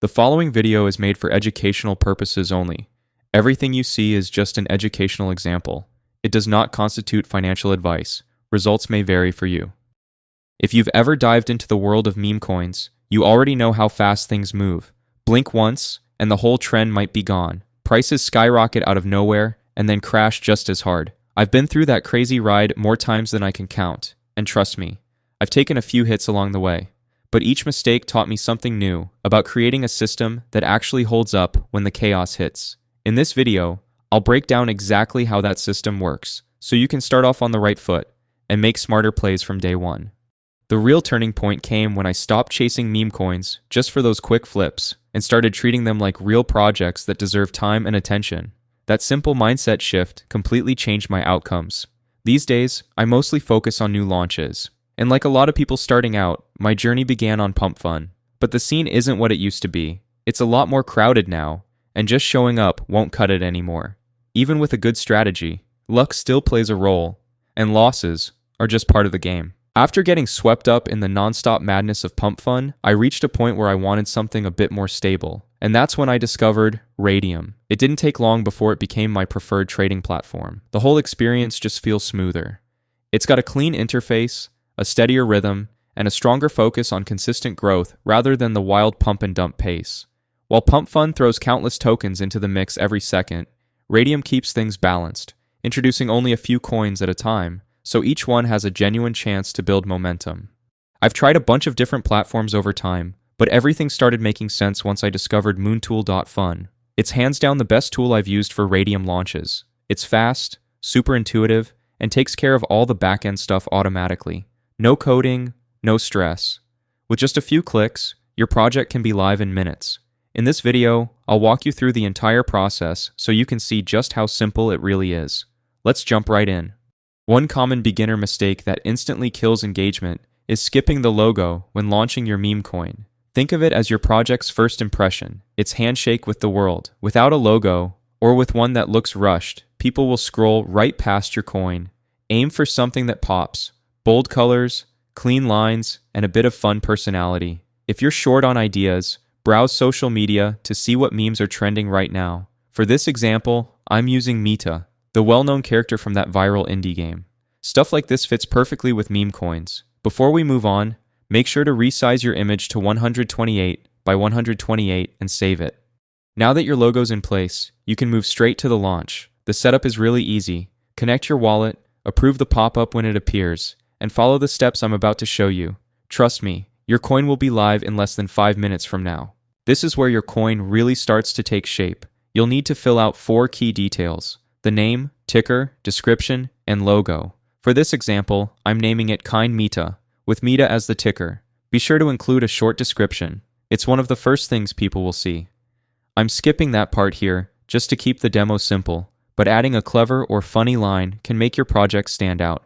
The following video is made for educational purposes only. Everything you see is just an educational example. It does not constitute financial advice. Results may vary for you. If you've ever dived into the world of meme coins, you already know how fast things move. Blink once, and the whole trend might be gone. Prices skyrocket out of nowhere, and then crash just as hard. I've been through that crazy ride more times than I can count, and trust me, I've taken a few hits along the way. But each mistake taught me something new about creating a system that actually holds up when the chaos hits. In this video, I'll break down exactly how that system works, so you can start off on the right foot and make smarter plays from day one. The real turning point came when I stopped chasing meme coins just for those quick flips and started treating them like real projects that deserve time and attention. That simple mindset shift completely changed my outcomes. These days, I mostly focus on new launches. And like a lot of people starting out, my journey began on Pump Fun. But the scene isn't what it used to be. It's a lot more crowded now, and just showing up won't cut it anymore. Even with a good strategy, luck still plays a role, and losses are just part of the game. After getting swept up in the non-stop madness of Pump Fun, I reached a point where I wanted something a bit more stable. And that's when I discovered Raydium. It didn't take long before it became my preferred trading platform. The whole experience just feels smoother. It's got a clean interface, a steadier rhythm, and a stronger focus on consistent growth rather than the wild pump and dump pace. While Pump Fun throws countless tokens into the mix every second, Raydium keeps things balanced, introducing only a few coins at a time, so each one has a genuine chance to build momentum. I've tried a bunch of different platforms over time, but everything started making sense once I discovered moontool.fun. It's hands down the best tool I've used for Raydium launches. It's fast, super intuitive, and takes care of all the back-end stuff automatically. No coding, no stress. With just a few clicks, your project can be live in minutes. In this video, I'll walk you through the entire process so you can see just how simple it really is. Let's jump right in. One common beginner mistake that instantly kills engagement is skipping the logo when launching your meme coin. Think of it as your project's first impression, its handshake with the world. Without a logo, or with one that looks rushed, people will scroll right past your coin. Aim for something that pops. Bold colors, clean lines, and a bit of fun personality. If you're short on ideas, browse social media to see what memes are trending right now. For this example, I'm using Meta, the well-known character from that viral indie game. Stuff like this fits perfectly with meme coins. Before we move on, make sure to resize your image to 128 by 128 and save it. Now that your logo's in place, you can move straight to the launch. The setup is really easy. Connect your wallet, approve the pop-up when it appears, and follow the steps I'm about to show you. Trust me, your coin will be live in less than 5 minutes from now. This is where your coin really starts to take shape. You'll need to fill out 4 key details: the name, ticker, description, and logo. For this example, I'm naming it Kind Meta, with Meta as the ticker. Be sure to include a short description. It's one of the first things people will see. I'm skipping that part here just to keep the demo simple, but adding a clever or funny line can make your project stand out.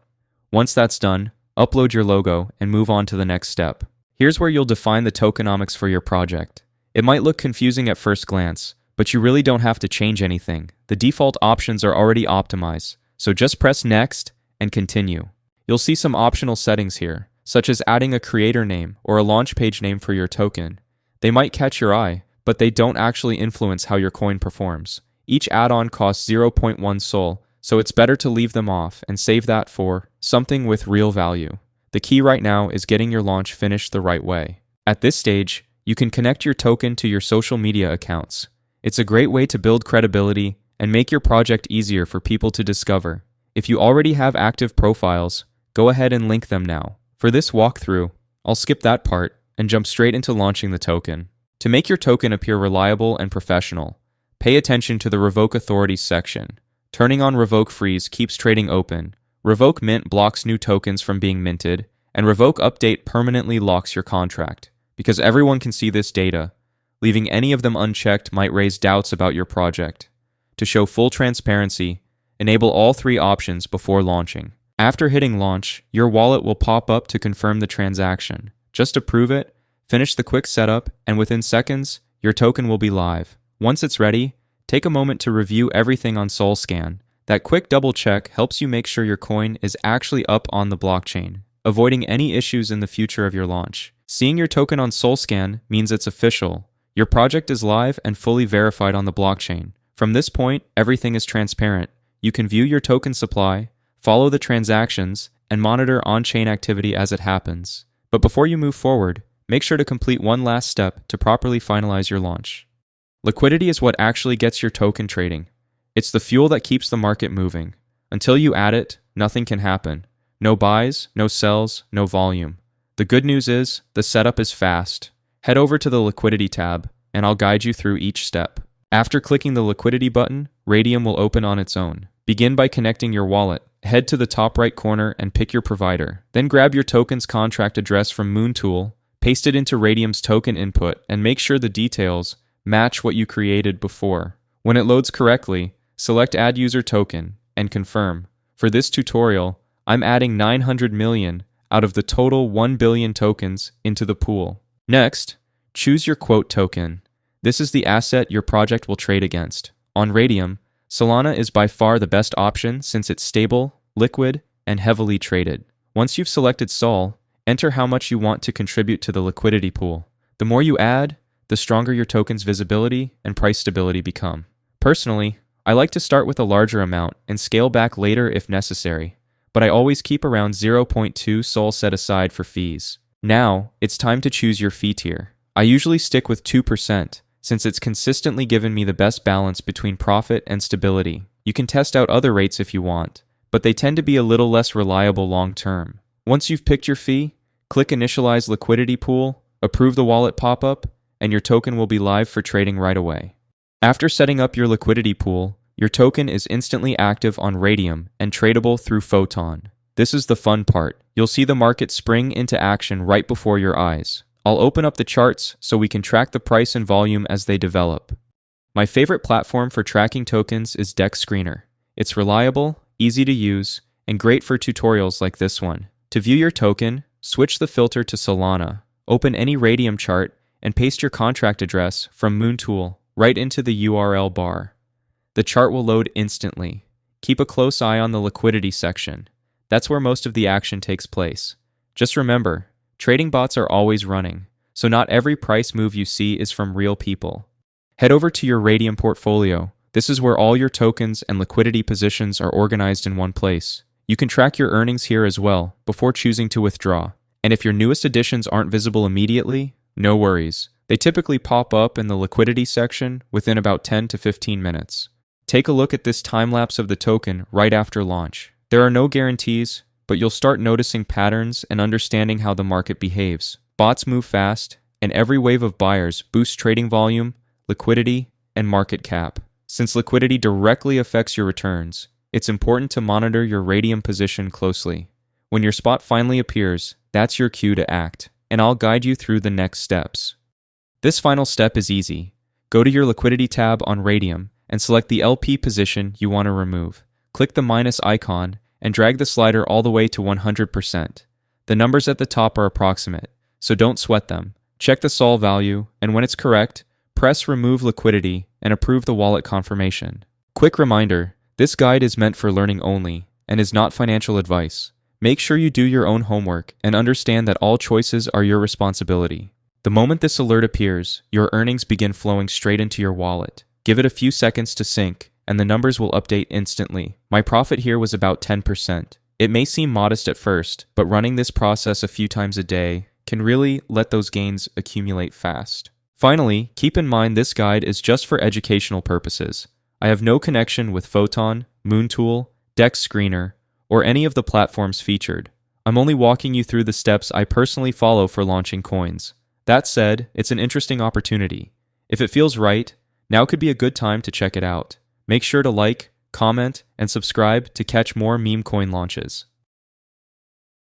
Once that's done, upload your logo and move on to the next step. Here's where you'll define the tokenomics for your project. It might look confusing at first glance, but you really don't have to change anything. The default options are already optimized, so just press Next and continue. You'll see some optional settings here, such as adding a creator name or a launch page name for your token. They might catch your eye, but they don't actually influence how your coin performs. Each add-on costs 0.1 Sol, so it's better to leave them off and save that for something with real value. The key right now is getting your launch finished the right way. At this stage, you can connect your token to your social media accounts. It's a great way to build credibility and make your project easier for people to discover. If you already have active profiles, go ahead and link them now. For this walkthrough, I'll skip that part and jump straight into launching the token. To make your token appear reliable and professional, pay attention to the Revoke Authorities section. Turning on Revoke Freeze keeps trading open, Revoke Mint blocks new tokens from being minted, and Revoke Update permanently locks your contract. Because everyone can see this data, leaving any of them unchecked might raise doubts about your project. To show full transparency, enable all 3 options before launching. After hitting launch, your wallet will pop up to confirm the transaction. Just approve it, finish the quick setup, and within seconds, your token will be live. Once it's ready, take a moment to review everything on SolScan. That quick double check helps you make sure your coin is actually up on the blockchain, avoiding any issues in the future of your launch. Seeing your token on SolScan means it's official. Your project is live and fully verified on the blockchain. From this point, everything is transparent. You can view your token supply, follow the transactions, and monitor on-chain activity as it happens. But before you move forward, make sure to complete one last step to properly finalize your launch. Liquidity is what actually gets your token trading. It's the fuel that keeps the market moving. Until you add it, nothing can happen. No buys, no sells, no volume. The good news is, the setup is fast. Head over to the Liquidity tab, and I'll guide you through each step. After clicking the Liquidity button, Raydium will open on its own. Begin by connecting your wallet. Head to the top right corner and pick your provider. Then grab your token's contract address from Moontool, paste it into Raydium's token input, and make sure the details match what you created before. When it loads correctly, select Add User Token and confirm. For this tutorial, I'm adding 900 million out of the total 1 billion tokens into the pool. Next, choose your quote token. This is the asset your project will trade against. On Raydium, Solana is by far the best option since it's stable, liquid, and heavily traded. Once you've selected Sol, enter how much you want to contribute to the liquidity pool. The more you add, the stronger your token's visibility and price stability become. Personally, I like to start with a larger amount and scale back later if necessary, but I always keep around 0.2 Sol set aside for fees. Now, it's time to choose your fee tier. I usually stick with 2%, since it's consistently given me the best balance between profit and stability. You can test out other rates if you want, but they tend to be a little less reliable long term. Once you've picked your fee, click Initialize Liquidity Pool, approve the wallet pop-up, and your token will be live for trading right away. After setting up your liquidity pool, your token is instantly active on Raydium and tradable through Photon. This is the fun part. You'll see the market spring into action right before your eyes. I'll open up the charts so we can track the price and volume as they develop. My favorite platform for tracking tokens is DEX Screener. It's reliable, easy to use, and great for tutorials like this one. To view your token, switch the filter to Solana, open any Raydium chart, and paste your contract address from Moontool right into the URL bar. The chart will load instantly. Keep a close eye on the liquidity section. That's where most of the action takes place. Just remember, trading bots are always running, so not every price move you see is from real people. Head over to your Raydium portfolio. This is where all your tokens and liquidity positions are organized in one place. You can track your earnings here as well before choosing to withdraw. And if your newest additions aren't visible immediately, no worries. They typically pop up in the liquidity section within about 10 to 15 minutes. Take a look at this time lapse of the token right after launch. There are no guarantees, but you'll start noticing patterns and understanding how the market behaves. Bots move fast, and every wave of buyers boosts trading volume, liquidity, and market cap. Since liquidity directly affects your returns, it's important to monitor your Raydium position closely. When your spot finally appears, that's your cue to act, and I'll guide you through the next steps. This final step is easy. Go to your Liquidity tab on Raydium and select the LP position you want to remove. Click the minus icon and drag the slider all the way to 100%. The numbers at the top are approximate, so don't sweat them. Check the Sol value, and when it's correct, press Remove Liquidity and approve the wallet confirmation. Quick reminder, this guide is meant for learning only and is not financial advice. Make sure you do your own homework and understand that all choices are your responsibility. The moment this alert appears, your earnings begin flowing straight into your wallet. Give it a few seconds to sync, and the numbers will update instantly. My profit here was about 10%. It may seem modest at first, but running this process a few times a day can really let those gains accumulate fast. Finally, keep in mind this guide is just for educational purposes. I have no connection with Photon, Moontool, DEX Screener, or any of the platforms featured. I'm only walking you through the steps I personally follow for launching coins. That said, it's an interesting opportunity. If it feels right, now could be a good time to check it out. Make sure to like, comment, and subscribe to catch more Memecoin launches.